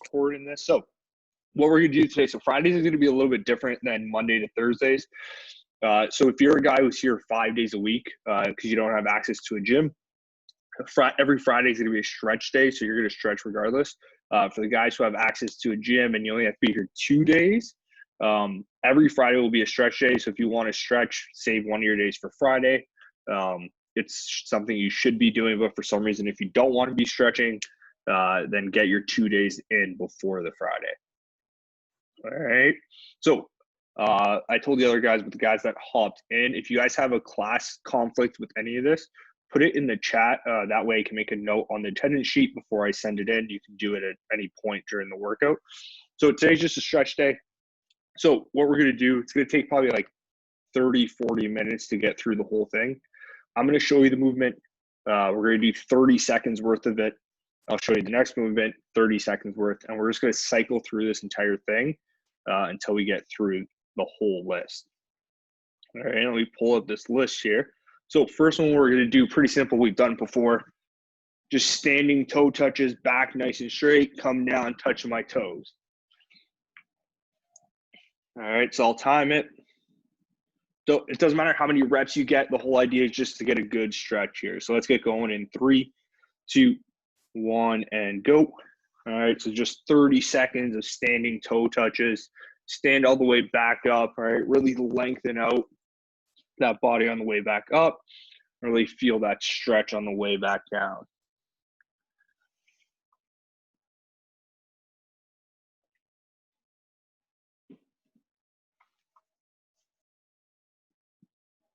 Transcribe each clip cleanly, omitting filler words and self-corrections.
recording this. So what we're going to do today, so Fridays is going to be a little bit different than Monday to Thursdays. So if you're a guy who's here 5 days a week because you don't have access to a gym, every Friday is going to be a stretch day, so you're going to stretch regardless. For the guys who have access to a gym and you only have to be here 2 days, every Friday will be a stretch day. So if you want to stretch, save one of your days for Friday. It's something you should be doing, but for some reason, if you don't want to be stretching, then get your 2 days in before the Friday. All right. So I told the other guys, but the guys that hopped in, if you guys have a class conflict with any of this, put it in the chat. That way I can make a note on the attendance sheet before I send it in. You can do it at any point during the workout. So today's just a stretch day. So what we're going to do, it's going to take probably like 30, 40 minutes to get through the whole thing. I'm going to show you the movement. We're going to do 30 seconds worth of it. I'll show you the next movement, 30 seconds worth, and we're just going to cycle through this entire thing until we get through the whole list. All right, let me pull up this list here. So first one we're going to do, pretty simple, we've done it before. Just standing toe touches, back nice and straight, come down, touching my toes. All right, so I'll time it. So it doesn't matter how many reps you get. The whole idea is just to get a good stretch here. So let's get going in 3, 2, 1, and go. All right, so just 30 seconds of standing toe touches. Stand all the way back up, all right? Really lengthen out that body on the way back up. Really feel that stretch on the way back down.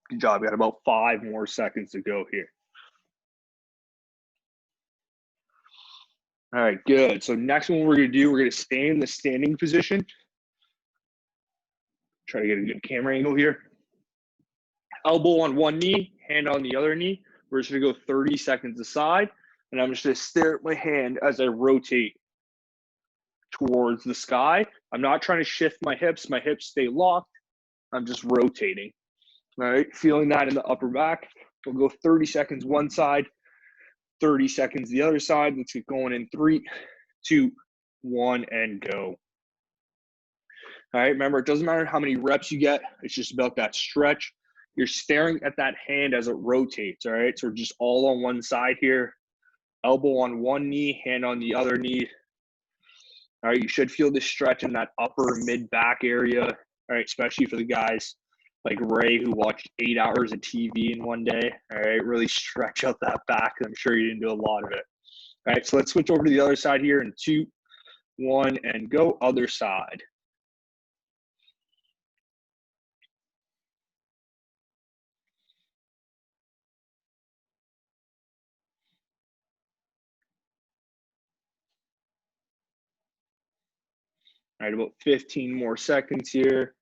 Good job. We got about 5 more seconds to go here. All right, good. So next one we're going to do, we're going to stay in the standing position. Try to get a good camera angle here. Elbow on one knee, hand on the other knee. We're just going to go 30 seconds aside, and I'm just going to stare at my hand as I rotate towards the sky. I'm not trying to shift my hips. My hips stay locked. I'm just rotating. All right, feeling that in the upper back. We'll go 30 seconds one side, 30 seconds the other side. Let's get going in 3, 2, 1, and go. All right, remember, it doesn't matter how many reps you get. It's just about that stretch. You're staring at that hand as it rotates, all right? So we're just all on one side here. Elbow on one knee, hand on the other knee. All right, you should feel the stretch in that upper mid-back area, all right, especially for the guys like Ray who watched 8 hours of TV in one day, all right? Really stretch out that back. I'm sure you didn't do a lot of it. All right, so let's switch over to the other side here in 2, 1, and go other side. All right, about 15 more seconds here.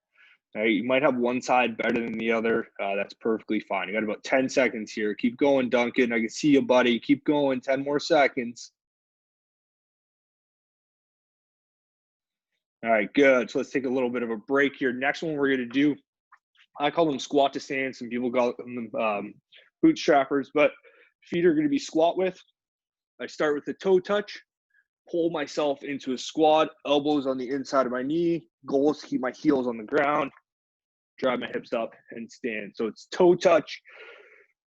All right, you might have one side better than the other. That's perfectly fine. You got about 10 seconds here. Keep going, Duncan. I can see you, buddy. Keep going. 10 more seconds. All right, good. So let's take a little bit of a break here. Next one we're going to do, I call them squat to stand. Some people call them bootstrappers, but feet are going to be squat width. I start with the toe touch. Pull myself into a squat, elbows on the inside of my knee. Goal is to keep my heels on the ground, drive my hips up and stand. So it's toe touch,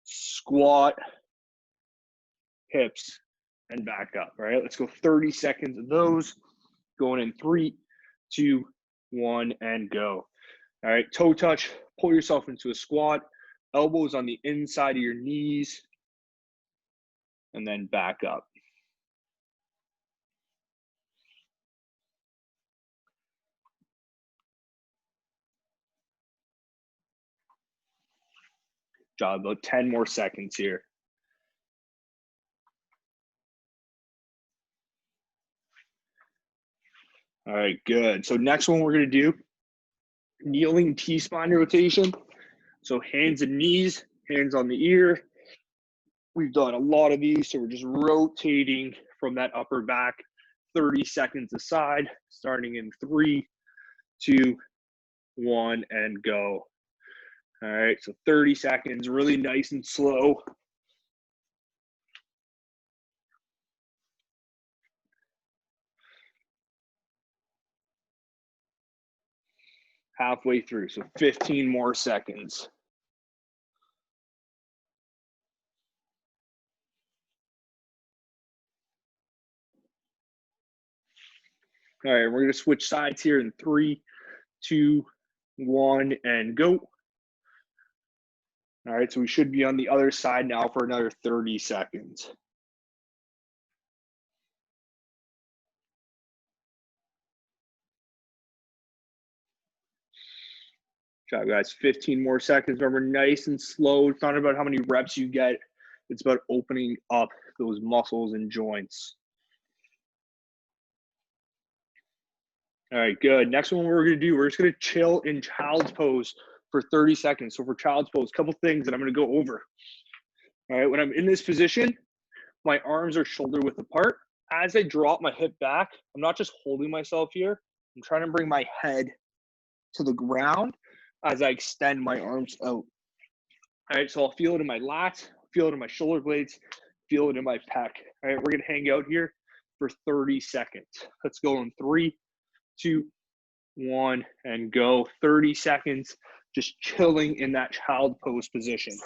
squat, hips, and back up. All right, let's go 30 seconds of those. Going in 3, 2, 1, and go. All right, toe touch, pull yourself into a squat, elbows on the inside of your knees, and then back up. Job, about 10 more seconds here. All right, good. So next one we're going to do, kneeling T-spine rotation. So hands and knees, hands on the ear. We've done a lot of these, so we're just rotating from that upper back, 30 seconds aside, starting in 3, 2, 1, and go. All right, so 30 seconds, really nice and slow. halfway through. So 15 more seconds. All right, we're gonna switch sides here in 3, 2, 1, and go. All right, so we should be on the other side now for another 30 seconds. Good job, guys. 15 more seconds. Remember, nice and slow. It's not about how many reps you get. It's about opening up those muscles and joints. All right, good. Next one we're going to do, we're just going to chill in child's pose for 30 seconds. So for child's pose, a couple things that I'm going to go over. All right, when I'm in this position, my arms are shoulder width apart. As I drop my hip back, I'm not just holding myself here. I'm trying to bring my head to the ground as I extend my arms out. All right, so I'll feel it in my lats, feel it in my shoulder blades, feel it in my pec. All right, we're going to hang out here for 30 seconds. Let's go in 3, 2, 1, and go. 30 seconds, just chilling in that child pose position.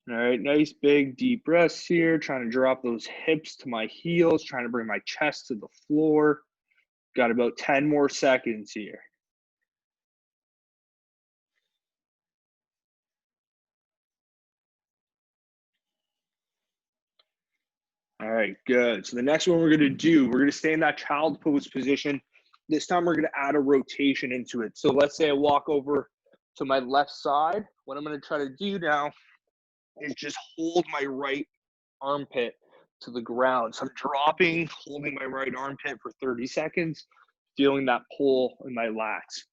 All right, nice big deep breaths here, trying to drop those hips to my heels, trying to bring my chest to the floor. Got about 10 more seconds here. All right, good. So the next one we're going to do, we're going to stay in that child pose position. This time we're going to add a rotation into it. So let's say I walk over to my left side. What I'm going to try to do now is just hold my right armpit to the ground. So I'm dropping, holding my right armpit for 30 seconds, feeling that pull in my lats.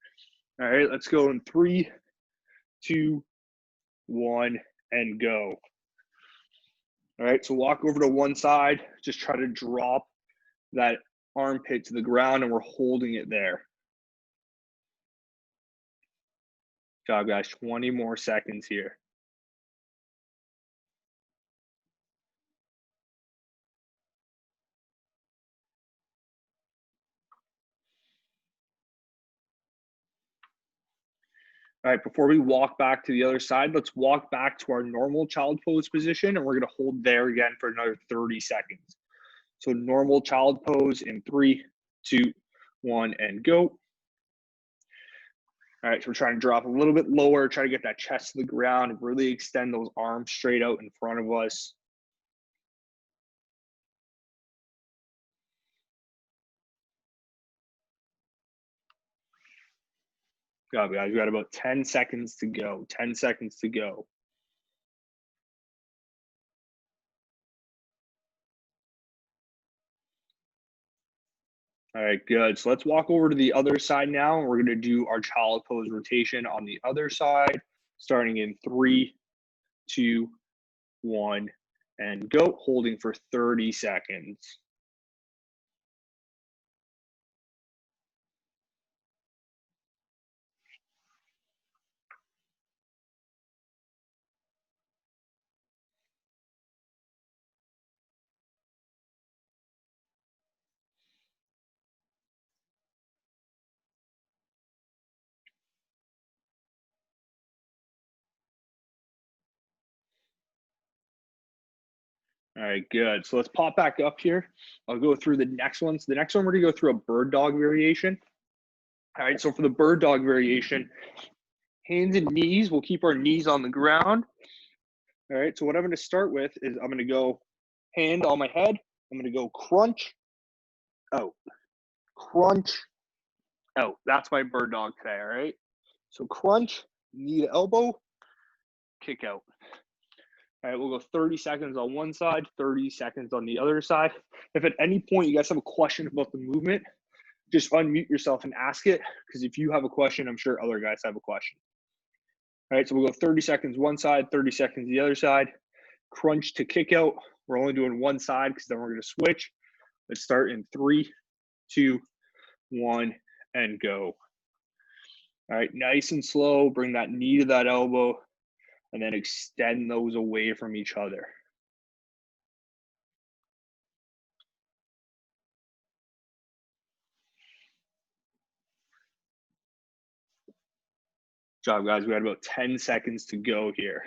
All right, let's go in 3, 2, 1, and go. All right, so walk over to one side, just try to drop that armpit to the ground, and we're holding it there. Good job, guys. 20 more seconds here. All right, before we walk back to the other side, let's walk back to our normal child pose position, and we're going to hold there again for another 30 seconds. So normal child pose in 3, 2, 1, and go. All right, so we're trying to drop a little bit lower, try to get that chest to the ground, really extend those arms straight out in front of us. Good job, guys. We got about 10 seconds to go. 10 seconds to go. All right, good. So let's walk over to the other side now. We're going to do our child pose rotation on the other side, starting in 3, 2, 1, and go. Holding for 30 seconds. All right, good. So let's pop back up here. I'll go through the next one. So the next one, we're going to go through a bird dog variation. All right, so for the bird dog variation, hands and knees, we'll keep our knees on the ground. All right, so what I'm going to start with is I'm going to go hand on my head. I'm going to go crunch, out, crunch, out. That's my bird dog today, all right? So crunch, knee to elbow, kick out. All right, we'll go 30 seconds on one side, 30 seconds on the other side. If at any point you guys have a question about the movement, just unmute yourself and ask it, because if you have a question, I'm sure other guys have a question. All right, so we'll go 30 seconds one side, 30 seconds the other side. Crunch to kick out. We're only doing one side because then we're going to switch. Let's start in 3, 2, 1, and go. All right, nice and slow. Bring that knee to that elbow, and then extend those away from each other. job, guys. We had about 10 seconds to go here.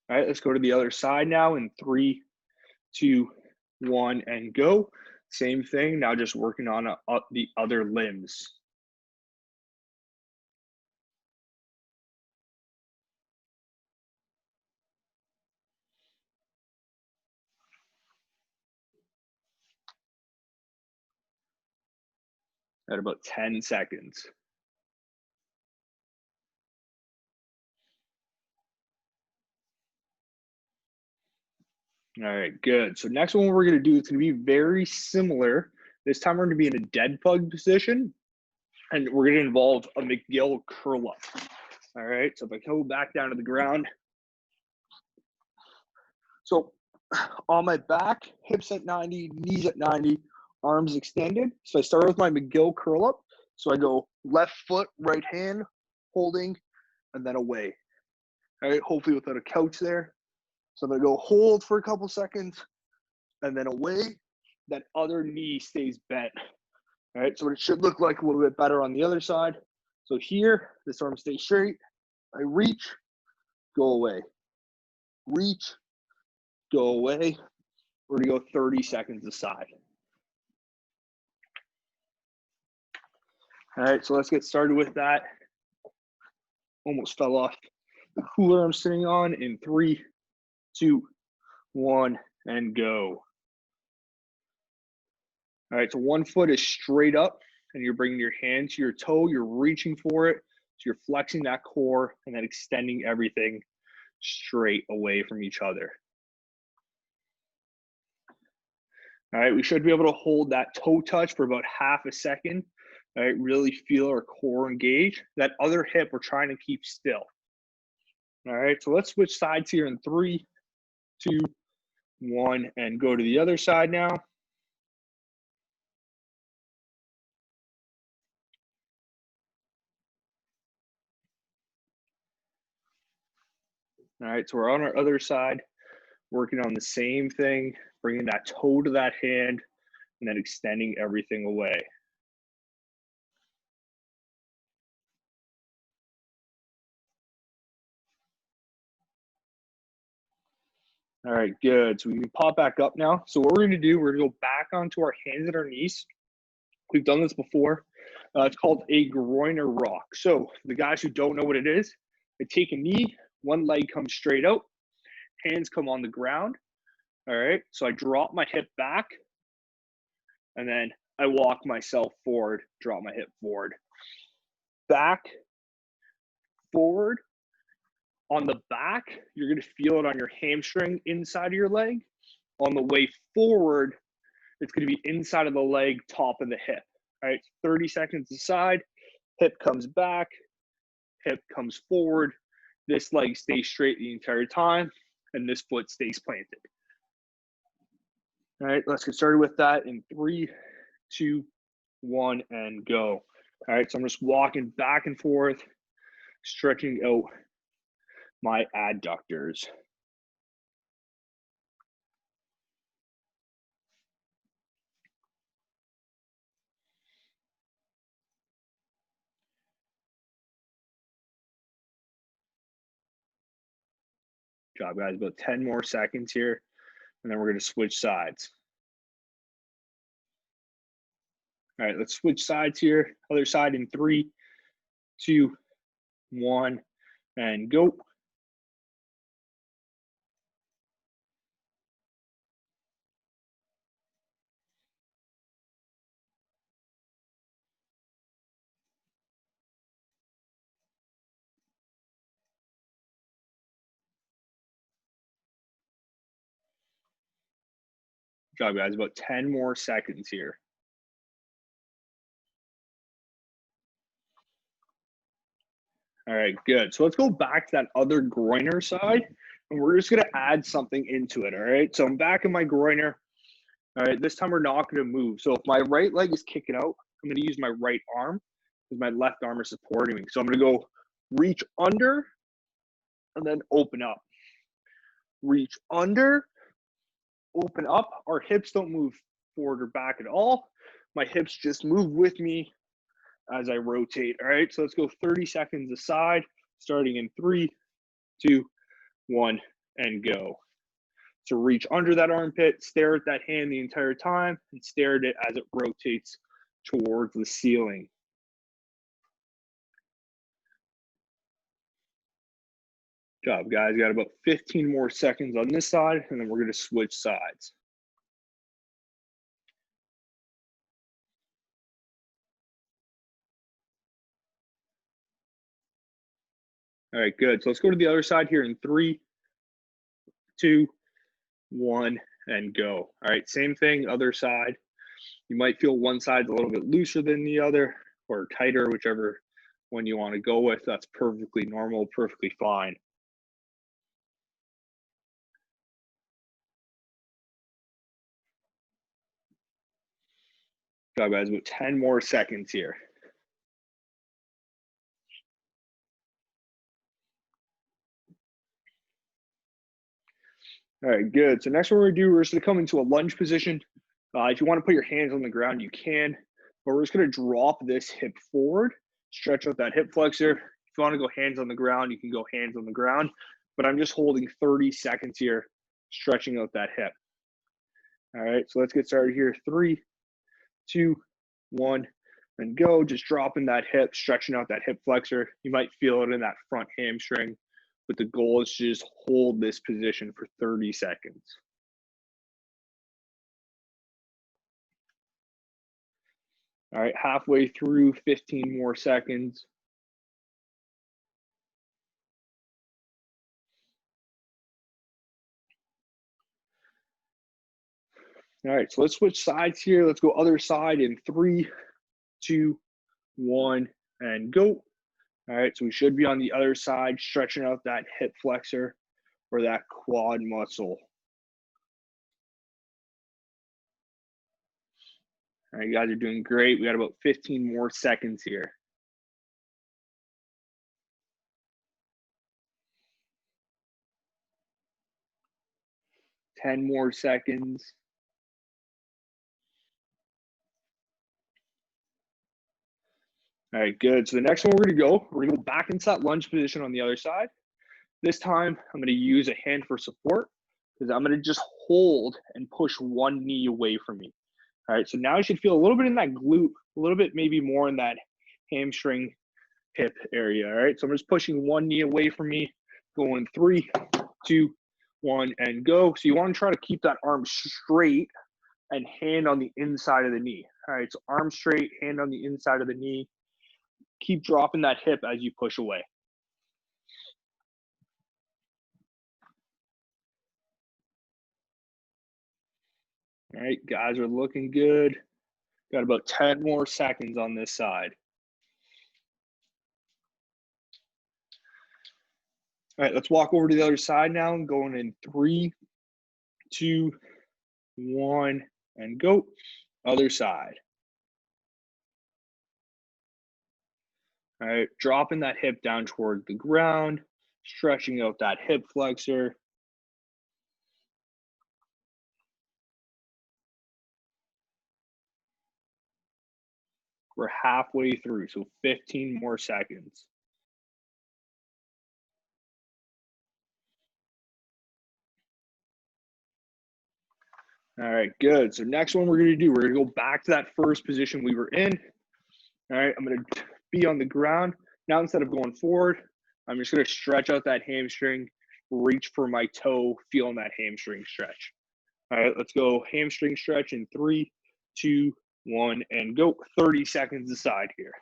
All right, let's go to the other side now in 3, 2, 1, and go. Same thing, now just working on the other limbs. At about 10 seconds. All right, good. So next one we're going to do, it's going to be very similar. This time we're going to be in a dead bug position, and we're going to involve a McGill curl up. All right, so if I go back down to the ground. So on my back, hips at 90, knees at 90, arms extended. So I start with my McGill curl up. So I go left foot, right hand, holding, and then away. All right, hopefully without a couch there. So I'm gonna go hold for a couple seconds and then away. That other knee stays bent. All right, so it should look like a little bit better on the other side. So here, this arm stays straight. I reach, go away. Reach, go away. We're gonna go 30 seconds aside. All right, so let's get started with that. Almost fell off the cooler I'm sitting on in 3, 2, 1, and go. All right, so one foot is straight up and you're bringing your hand to your toe, you're reaching for it. So you're flexing that core and then extending everything straight away from each other. All right, we should be able to hold that toe touch for about half a second. All right, really feel our core engage. That other hip we're trying to keep still. All right, so let's switch sides here in 3, 2, 1, and go to the other side now. All right, so we're on our other side, working on the same thing, bringing that toe to that hand, and then extending everything away. All right, good. So we can pop back up now. So what we're gonna do, we're gonna go back onto our hands and our knees. We've done this before. It's called a groiner rock. So the guys who don't know what it is, I take a knee, one leg comes straight out, hands come on the ground. All right, so I drop my hip back, and then I walk myself forward, drop my hip forward. Back, forward. On the back, you're gonna feel it on your hamstring inside of your leg. On the way forward, it's gonna be inside of the leg, top of the hip. All right, 30 seconds aside, hip comes back, hip comes forward. This leg stays straight the entire time, and this foot stays planted. All right, let's get started with that in 3, 2, 1, and go. All right, so I'm just walking back and forth, stretching out my adductors. Good job, guys. About 10 more seconds here, and then we're going to switch sides. All right, let's switch sides here. Other side in 3, 2, 1, and go. Good job, guys. About 10 more seconds here. All right, good. So let's go back to that other groiner side, and we're just going to add something into it. All right, so I'm back in my groiner. All right, this time we're not going to move. So if my right leg is kicking out, I'm going to use my right arm because my left arm is supporting me. So I'm going to go reach under and then open up. Reach under, open up. Our hips don't move forward or back at all. My hips just move with me as I rotate. All right, so let's go 30 seconds aside, starting in 3, 2, 1, and go. So reach under that armpit, stare at that hand the entire time, and stare at it as it rotates towards the ceiling. Good job, guys. Got about 15 more seconds on this side, and then we're going to switch sides. All right, good. So let's go to the other side here in 3, 2, 1, and go. All right, same thing, other side. You might feel one side's a little bit looser than the other or tighter, whichever one you want to go with. That's perfectly normal, perfectly fine. Good job, guys. About 10 more seconds here. All right, good. So next what we're gonna do, we're just gonna come into a lunge position. If you want to put your hands on the ground, you can, but we're just gonna drop this hip forward, stretch out that hip flexor. If you want to go hands on the ground, you can go hands on the ground, but I'm just holding 30 seconds here, stretching out that hip. All right, so let's get started here. 3, 2, 1, and go. Just dropping that hip, stretching out that hip flexor. You might feel it in that front hamstring, but the goal is to just hold this position for 30 seconds. All right, halfway through, 15 more seconds. All right, so let's switch sides here. Let's go other side in 3, 2, 1, and go. All right, so we should be on the other side, stretching out that hip flexor or that quad muscle. All right, you guys are doing great. We got about 15 more seconds here. Ten more seconds. All right, good. So the next one we're gonna go back into that lunge position on the other side. This time, I'm gonna use a hand for support because I'm gonna just hold and push one knee away from me. All right, so now you should feel a little bit in that glute, a little bit maybe more in that hamstring hip area. All right, so I'm just pushing one knee away from me, going 3, 2, 1, and go. So you want to try to keep that arm straight and hand on the inside of the knee. All right, so arm straight, hand on the inside of the knee. Keep dropping that hip as you push away. All right, guys are looking good. Got about 10 more seconds on this side. All right, let's walk over to the other side now. I'm going in 3, 2, 1, and go. Other side. All right, dropping that hip down toward the ground, stretching out that hip flexor. We're halfway through, so 15 more seconds. All right, good. So next one we're gonna do, we're gonna go back to that first position we were in. All right, I'm gonna be on the ground. Now instead of going forward, I'm just gonna stretch out that hamstring, reach for my toe, feeling that hamstring stretch. All right, let's go hamstring stretch in 3, 2, 1, and go. 30 seconds aside here.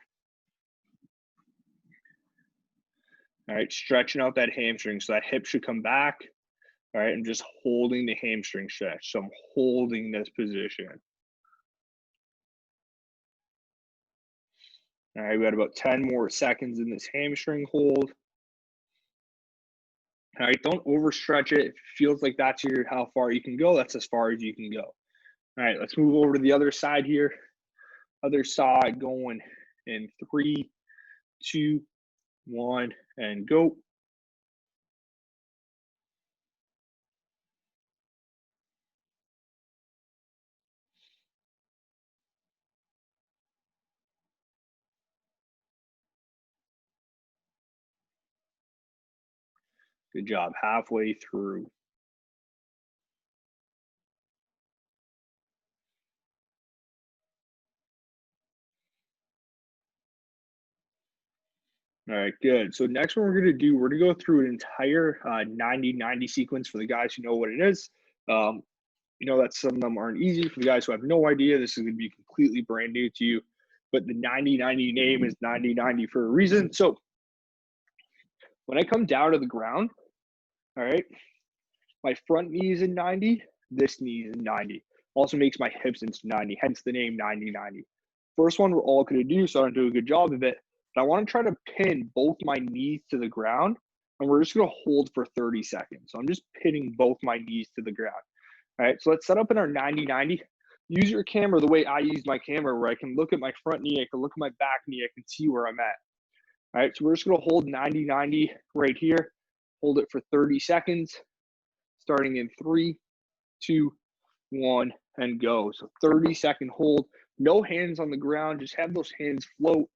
All right, stretching out that hamstring. So that hip should come back. All right, I'm just holding the hamstring stretch. So I'm holding this position. All right, we got about 10 more seconds in this hamstring hold. All right, don't overstretch it. If it feels like that's how far you can go, that's as far as you can go. All right, let's move over to the other side here. Other side going in 3, 2, 1, and go. Good job. Halfway through. All right, good. So next one we're going to do, we're going to go through an entire 90-90 sequence for the guys who know what it is. You know that some of them aren't easy. For the guys who have no idea, this is going to be completely brand new to you. But the 90-90 name is 90-90 for a reason. So when I come down to the ground, all right, my front knee is in 90, this knee is in 90. Also makes my hips into 90, hence the name 90-90. First one we're all going to do, so I don't do a good job of it. But I want to try to pin both my knees to the ground, and we're just going to hold for 30 seconds. So I'm just pinning both my knees to the ground. All right, so let's set up in our 90-90. Use your camera the way I use my camera, where I can look at my front knee, I can look at my back knee, I can see where I'm at. All right, so we're just going to hold 90-90 right here. Hold it for 30 seconds, starting in 3, 2, 1, and go. So 30-second hold. No hands on the ground. Just have those hands float.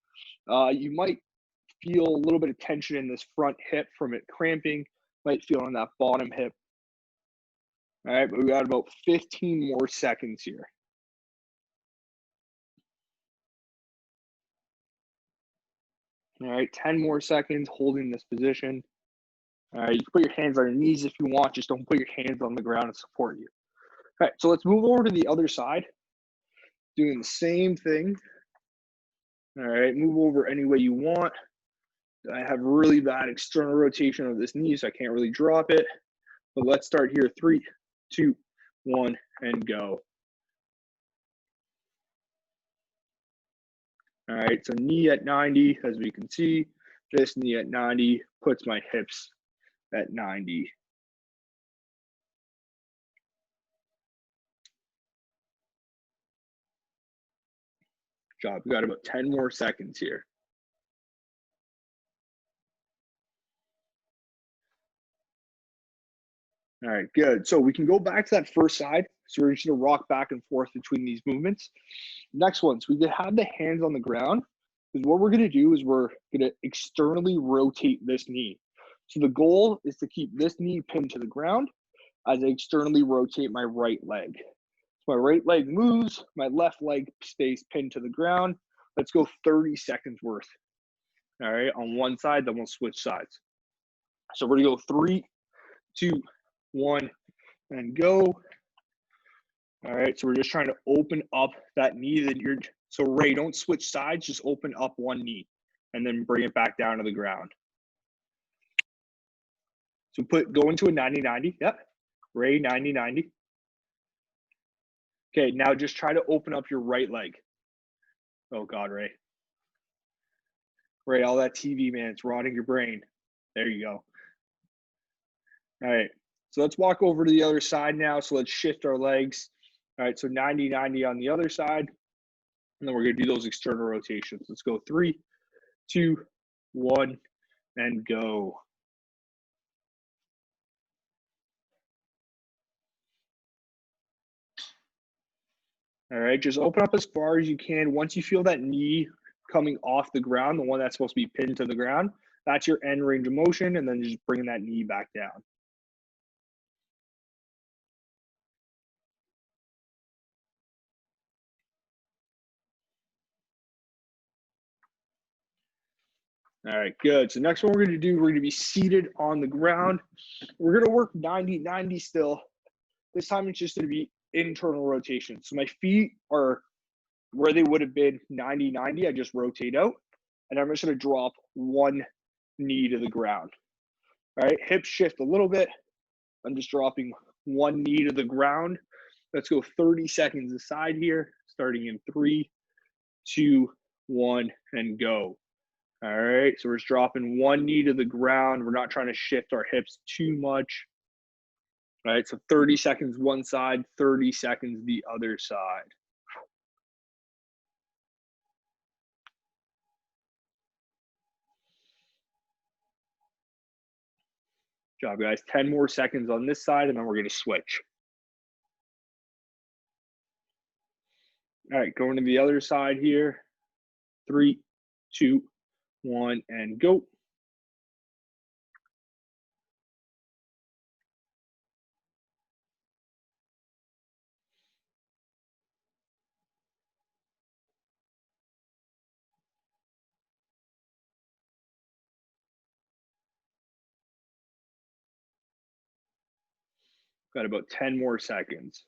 You might feel a little bit of tension in this front hip from it cramping. Might feel on that bottom hip. All right, but we got about 15 more seconds here. All right, 10 more seconds holding this position. All right, you can put your hands on your knees if you want. Just don't put your hands on the ground and support you. All right, so let's move over to the other side. Doing the same thing. All right, move over any way you want. I have really bad external rotation of this knee, so I can't really drop it. But let's start here. 3, 2, 1, and go. All right, so knee at 90, as we can see. This knee at 90 puts my hips at 90. Good job. We got about 10 more seconds here. All right, good. So we can go back to that first side. So we're just gonna rock back and forth between these movements. Next one, so we can have the hands on the ground, because what we're gonna do is we're gonna externally rotate this knee. So the goal is to keep this knee pinned to the ground as I externally rotate my right leg. So my right leg moves, my left leg stays pinned to the ground. Let's go 30 seconds worth. All right, on one side, then we'll switch sides. So we're gonna go 3, 2, 1, and go. All right, so we're just trying to open up that knee that you're, so Ray, don't switch sides, just open up one knee and then bring it back down to the ground. So go into a 90-90, yep. Ray, 90-90. Okay, now just try to open up your right leg. Oh God, Ray. Ray, all that TV, man, it's rotting your brain. There you go. All right, so let's walk over to the other side now. So let's shift our legs. All right, so 90-90 on the other side. And then we're gonna do those external rotations. Let's go 3, 2, 1, and go. All right, just open up as far as you can. Once you feel that knee coming off the ground, the one that's supposed to be pinned to the ground, that's your end range of motion, and then just bringing that knee back down. All right, good. So next one we're going to do, we're going to be seated on the ground. We're going to work 90-90 still. This time it's just going to be internal rotation. So my feet are where they would have been 90-90. I just rotate out, and I'm just going to drop one knee to the ground. All right, hips shift a little bit. I'm just dropping one knee to the ground. Let's go 30 seconds aside here, starting in 3, 2, 1, and go. All right, so we're just dropping one knee to the ground. We're not trying to shift our hips too much. All right, so 30 seconds one side, 30 seconds the other side. Good job, guys. 10 more seconds on this side, and then we're going to switch. All right, going to the other side here. 3, 2, 1, and go. Got about 10 more seconds.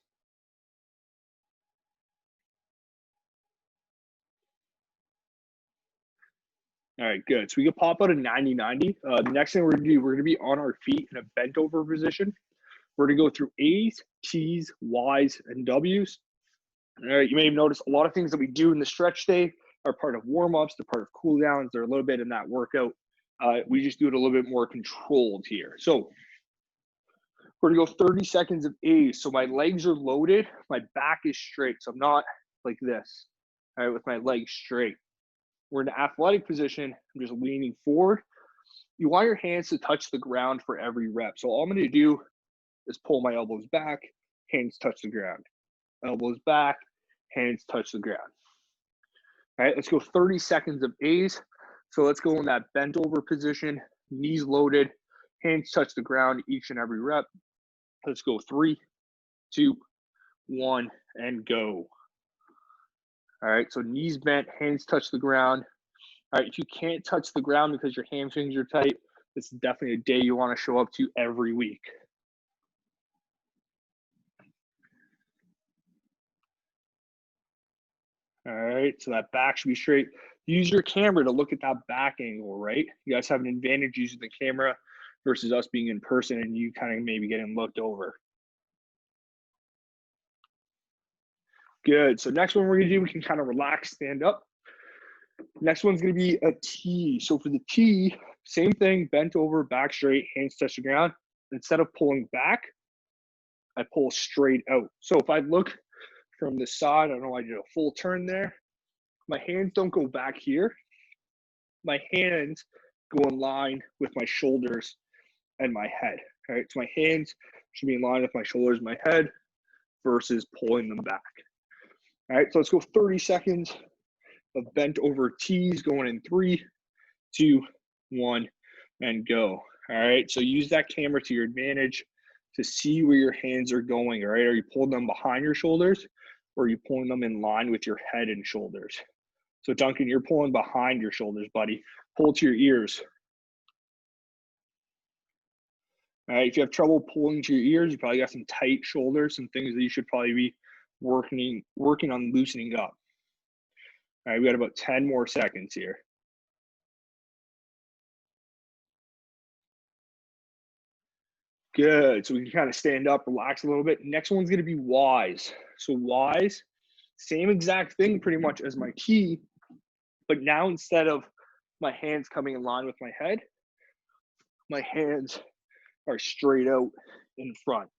All right, good. So we can pop out a 90-90. The next thing we're gonna do, we're gonna be on our feet in a bent over position. We're gonna go through A's, T's, Y's, and W's. All right, you may have noticed a lot of things that we do in the stretch day are part of warm-ups, they're part of cool downs, they're a little bit in that workout. We just do it a little bit more controlled here. So we're gonna go 30 seconds of A's. So my legs are loaded, my back is straight. So I'm not like this, all right, with my legs straight. We're in an athletic position. I'm just leaning forward. You want your hands to touch the ground for every rep. So all I'm gonna do is pull my elbows back, hands touch the ground. Elbows back, hands touch the ground. All right, let's go 30 seconds of A's. So let's go in that bent over position, knees loaded, hands touch the ground each and every rep. Let's go 3, 2, 1, and go. All right, so knees bent, hands touch the ground. All right, if you can't touch the ground because your hamstrings are tight, this is definitely a day you want to show up to every week. All right, so that back should be straight. Use your camera to look at that back angle, right? You guys have an advantage using the camera versus us being in person and you kind of maybe getting looked over. Good, so next one we're gonna do, we can kind of relax, stand up. Next one's gonna be a T. So for the T, same thing, bent over, back straight, hands touch the ground. Instead of pulling back, I pull straight out. So if I look from the side, I don't know, I did a full turn there. My hands don't go back here. My hands go in line with my shoulders and my head. All right, so my hands should be in line with my shoulders and my head versus pulling them back. All right, so let's go 30 seconds of bent over T's going in 3, 2, 1, and go. All right, so use that camera to your advantage to see where your hands are going. All right, are you pulling them behind your shoulders or are you pulling them in line with your head and shoulders? So Duncan, you're pulling behind your shoulders, buddy. Pull to your ears. All right, if you have trouble pulling to your ears, you probably got some tight shoulders, some things that you should probably be working on loosening up. All right, we got about 10 more seconds here. Good, so we can kind of stand up, relax a little bit. Next one's gonna be Y's. So Y's, same exact thing pretty much as my T, but now instead of my hands coming in line with my head, my hands are straight out in front.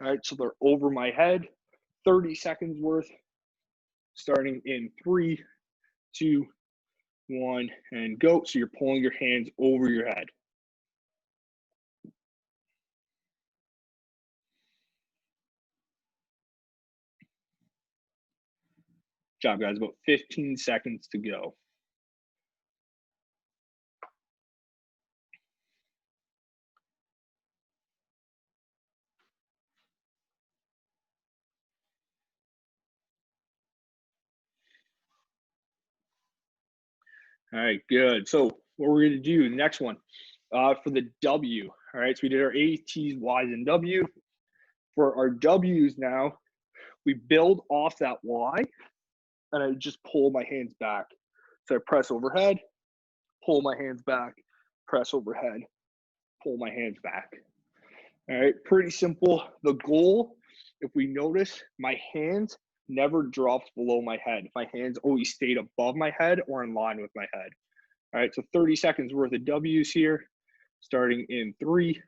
All right, so they're over my head, 30 seconds worth, starting in 3, 2, 1, and go. So you're pulling your hands over your head. Good job, guys. About 15 seconds to go. All right, good. So what we're gonna do, the next one, for the W, all right, so we did our A's, T's, Y's, and W. For our W's now, we build off that Y, and I just pull my hands back. So I press overhead, pull my hands back, press overhead, pull my hands back. All right, pretty simple. The goal, if we notice, my hands never drops below my head. My hands always stayed above my head or in line with my head. All right, so 30 seconds worth of W's here, starting in 3,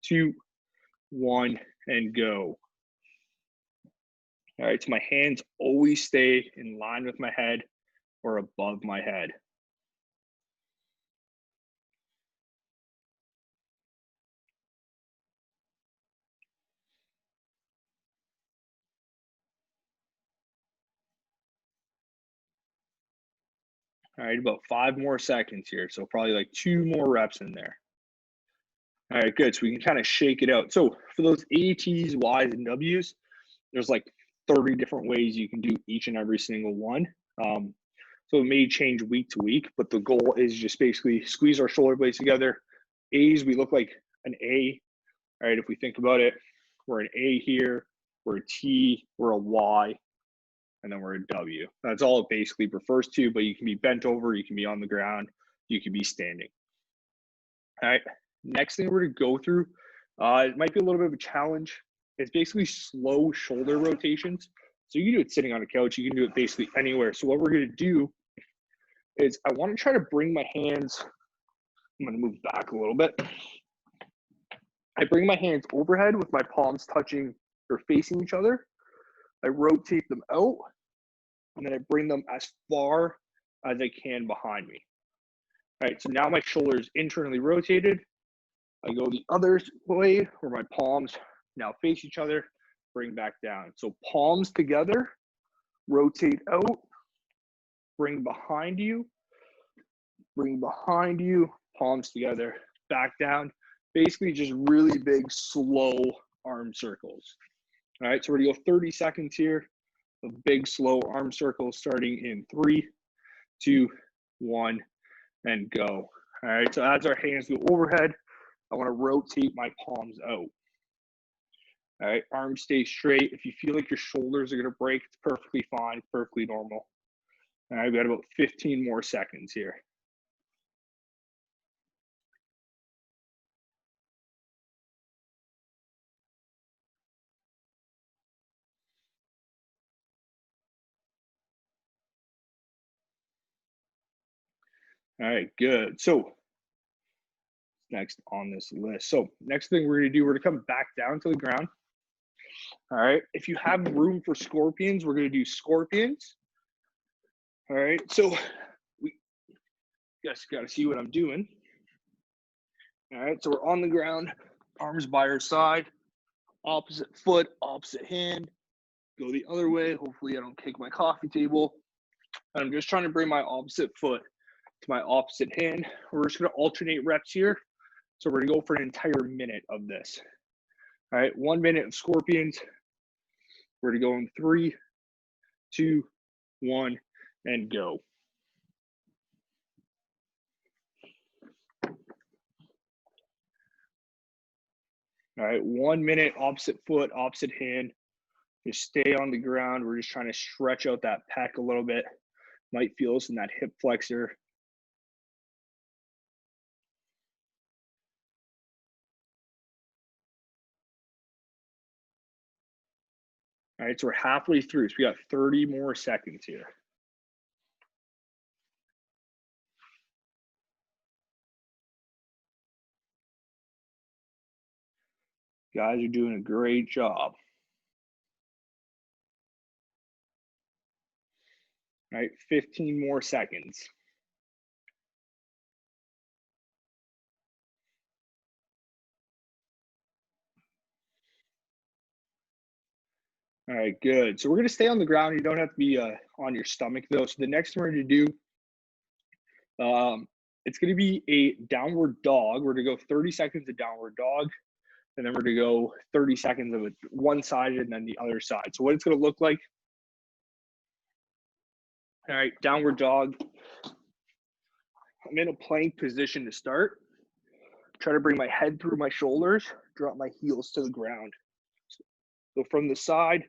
2, 1, and go. All right, so my hands always stay in line with my head or above my head. All right, about 5 more seconds here. So probably like 2 more reps in there. All right, good. So we can kind of shake it out. So for those A's, Y's, and W's, there's like 30 different ways you can do each and every single one. So it may change week to week, but the goal is just basically squeeze our shoulder blades together. A's, we look like an A, all right, if we think about it. We're an A here, we're a T, we're a Y, and then we're a W. That's all it basically refers to, but you can be bent over, you can be on the ground, you can be standing. All right, next thing we're gonna go through, it might be a little bit of a challenge. It's basically slow shoulder rotations. So you can do it sitting on a couch, you can do it basically anywhere. So what we're gonna do is I wanna try to bring my hands, I'm gonna move back a little bit. I bring my hands overhead with my palms touching or facing each other. I rotate them out, and then I bring them as far as I can behind me. All right, so now my shoulder is internally rotated. I go the other way where my palms now face each other, bring back down. So palms together, rotate out, bring behind you, palms together, back down. Basically just really big, slow arm circles. All right, so we're gonna go 30 seconds here of big, slow arm circles starting in 3, 2, 1, and go. All right, so as our hands go overhead, I wanna rotate my palms out. All right, arms stay straight. If you feel like your shoulders are gonna break, it's perfectly fine, it's perfectly normal. All right, we got about 15 more seconds here. All right, good. So next on this list. So next thing we're gonna do, we're gonna come back down to the ground. All right, if you have room for scorpions, we're gonna do scorpions. All right, so we just gotta see what I'm doing. All right, so we're on the ground, arms by our side, opposite foot, opposite hand, go the other way. Hopefully I don't kick my coffee table. And I'm just trying to bring my opposite foot to my opposite hand. We're just gonna alternate reps here. So we're gonna go for an entire minute of this. All right, 1 minute of scorpions. We're gonna go in 3, 2, 1, and go. All right, 1 minute, opposite foot, opposite hand. Just stay on the ground. We're just trying to stretch out that pec a little bit. Might feel this in that hip flexor. All right, so we're halfway through. So we got 30 more seconds here. Guys are doing a great job. All right, 15 more seconds. All right, good. So we're gonna stay on the ground. You don't have to be on your stomach though. So the next thing we're gonna do, it's gonna be a downward dog. We're gonna go 30 seconds of downward dog, and then we're gonna go 30 seconds of it one side and then the other side. So what it's gonna look like. All right, downward dog. I'm in a plank position to start. Try to bring my head through my shoulders, drop my heels to the ground. So from the side,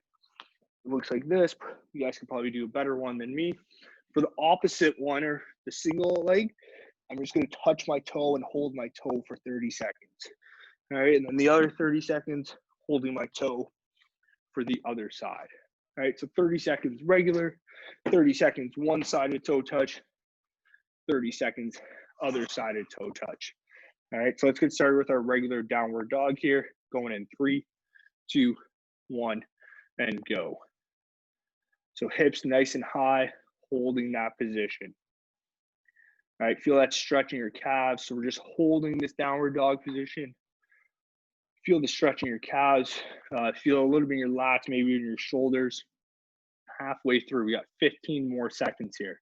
it looks like this. You guys can probably do a better one than me. For the opposite one, or the single leg, I'm just gonna touch my toe and hold my toe for 30 seconds. All right, and then the other 30 seconds, holding my toe for the other side. All right, so 30 seconds regular, 30 seconds one-sided toe touch, 30 seconds other sided toe touch. All right, so let's get started with our regular downward dog here. Going in 3, 2, 1, and go. So hips nice and high, holding that position. All right, feel that stretching your calves. So we're just holding this downward dog position. Feel the stretch in your calves. Feel a little bit in your lats, maybe in your shoulders. Halfway through, we got 15 more seconds here.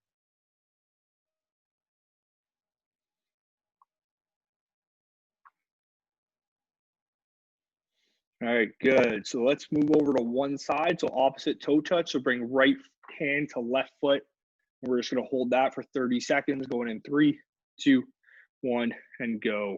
All right, good. So let's move over to one side. So opposite toe touch. So bring right hand to left foot. We're just going to hold that for 30 seconds, going in 3, 2, 1, and go.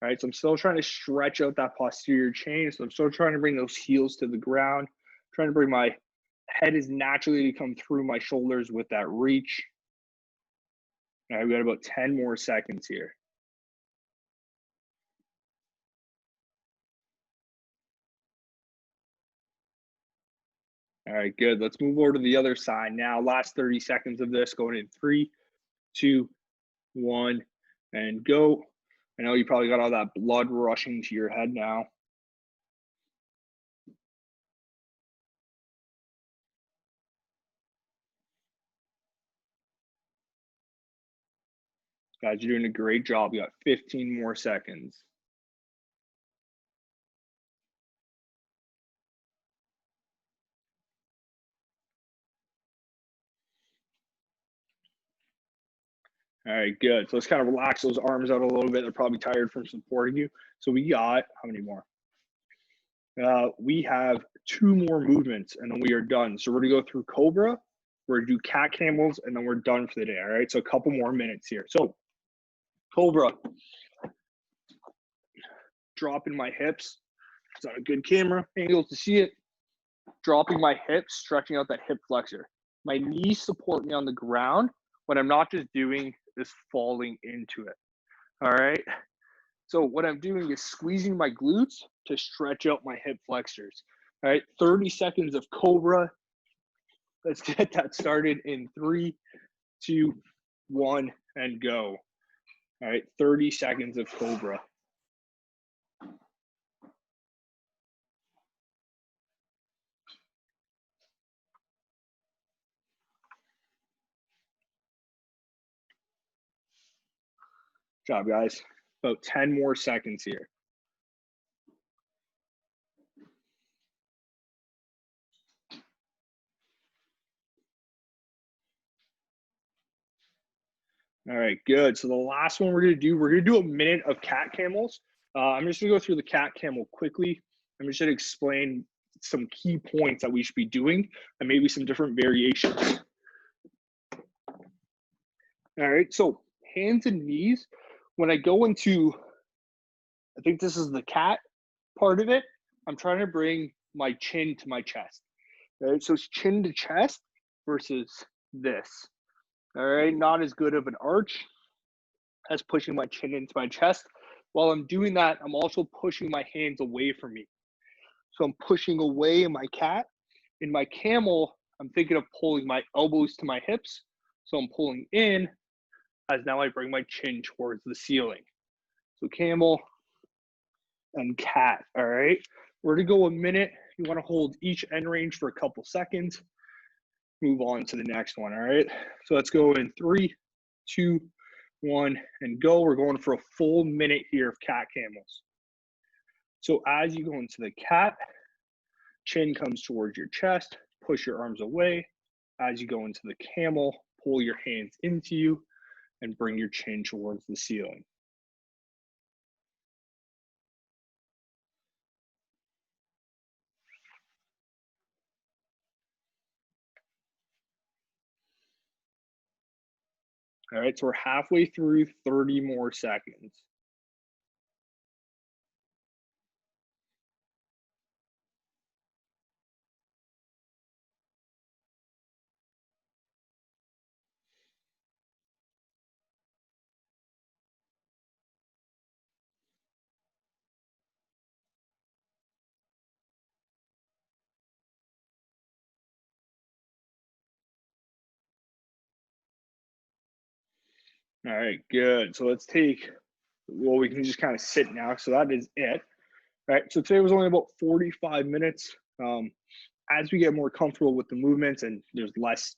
All right, so I'm still trying to stretch out that posterior chain. So I'm still trying to bring those heels to the ground, trying to bring my head is naturally to come through my shoulders with that reach. All right, we got about 10 more seconds here. All right, good. Let's move over to the other side now. Last 30 seconds of this going in 3, 2, 1, and go. I know you probably got all that blood rushing to your head now. Guys, you're doing a great job. You got 15 more seconds. All right, good. So let's kind of relax those arms out a little bit. They're probably tired from supporting you. So we got, how many more? We have 2 more movements and then we are done. So we're gonna go through Cobra, we're gonna do cat camels, and then we're done for the day, all right? So a couple more minutes here. So Cobra, dropping my hips. It's not a good camera angle to see it. Dropping my hips, stretching out that hip flexor. My knees support me on the ground when I'm not just doing this falling into it. All right. So what I'm doing is squeezing my glutes to stretch out my hip flexors. All right. 30 seconds of Cobra. Let's get that started in 3, 2, 1, and go. All right. 30 seconds of Cobra. Good job, guys. About 10 more seconds here. All right, good. So the last one we're gonna do a minute of cat camels. I'm just gonna go through the cat camel quickly. I'm just gonna explain some key points that we should be doing and maybe some different variations. All right, so hands and knees. When I go into, I think this is the cat part of it, I'm trying to bring my chin to my chest. All right, so it's chin to chest versus this. All right, not as good of an arch as pushing my chin into my chest. While I'm doing that, I'm also pushing my hands away from me. So I'm pushing away in my cat. In my camel, I'm thinking of pulling my elbows to my hips. So I'm pulling in as now I bring my chin towards the ceiling. So camel and cat, all right? We're gonna go a minute. You wanna hold each end range for a couple seconds. Move on to the next one, all right? So let's go in 3, 2, 1, and go. We're going for a full minute here of cat camels. So as you go into the cat, chin comes towards your chest, push your arms away. As you go into the camel, pull your hands into you and bring your chin towards the ceiling. All right, so we're halfway through, 30 more seconds. All right, good. So let's take, well, we can just kind of sit now. So that is it. All right, so today was only about 45 minutes. As we get more comfortable with the movements and there's less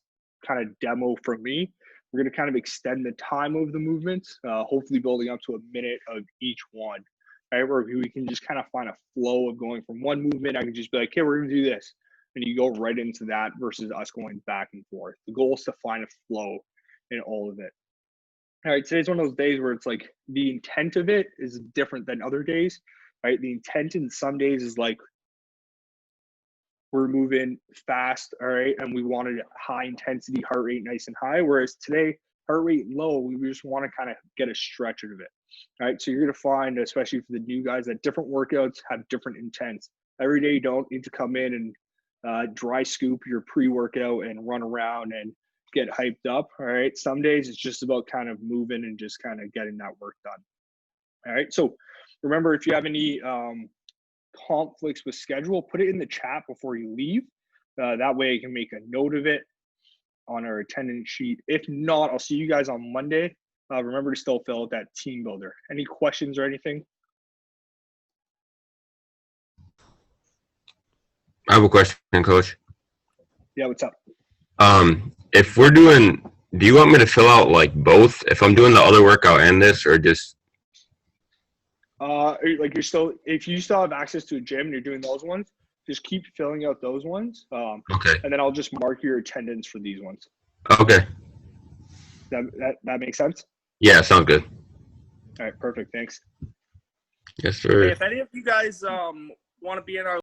kind of demo from me, we're going to kind of extend the time of the movements, hopefully building up to a minute of each one. Right, where we can just kind of find a flow of going from one movement. I can just be like, okay, we're going to do this. And you go right into that versus us going back and forth. The goal is to find a flow in all of it. All right, today's one of those days where it's like the intent of it is different than other days, right? The intent in some days is like we're moving fast, all right, and we wanted high intensity heart rate nice and high, whereas today heart rate low, we just want to kind of get a stretch out of it. All right, so you're going to find, especially for the new guys, that different workouts have different intents. Every day you don't need to come in and dry scoop your pre-workout and run around and get hyped up. All right, some days it's just about kind of moving and just kind of getting that work done. All right, so remember, if you have any conflicts with schedule, put it in the chat before you leave. That way I can make a note of it on our attendance sheet. If not, I'll see you guys on Monday. Remember to still fill out that team builder. Any questions or anything? I have a question, Coach. Yeah, what's up? If we're doing, do you want me to fill out like both? If I'm doing the other workout and this, or just? Like if you still have access to a gym and you're doing those ones, just keep filling out those ones. Okay. And then I'll just mark your attendance for these ones. Okay. That makes sense? Yeah, sounds good. All right, perfect. Thanks. Yes, sir. Hey, if any of you guys want to be in our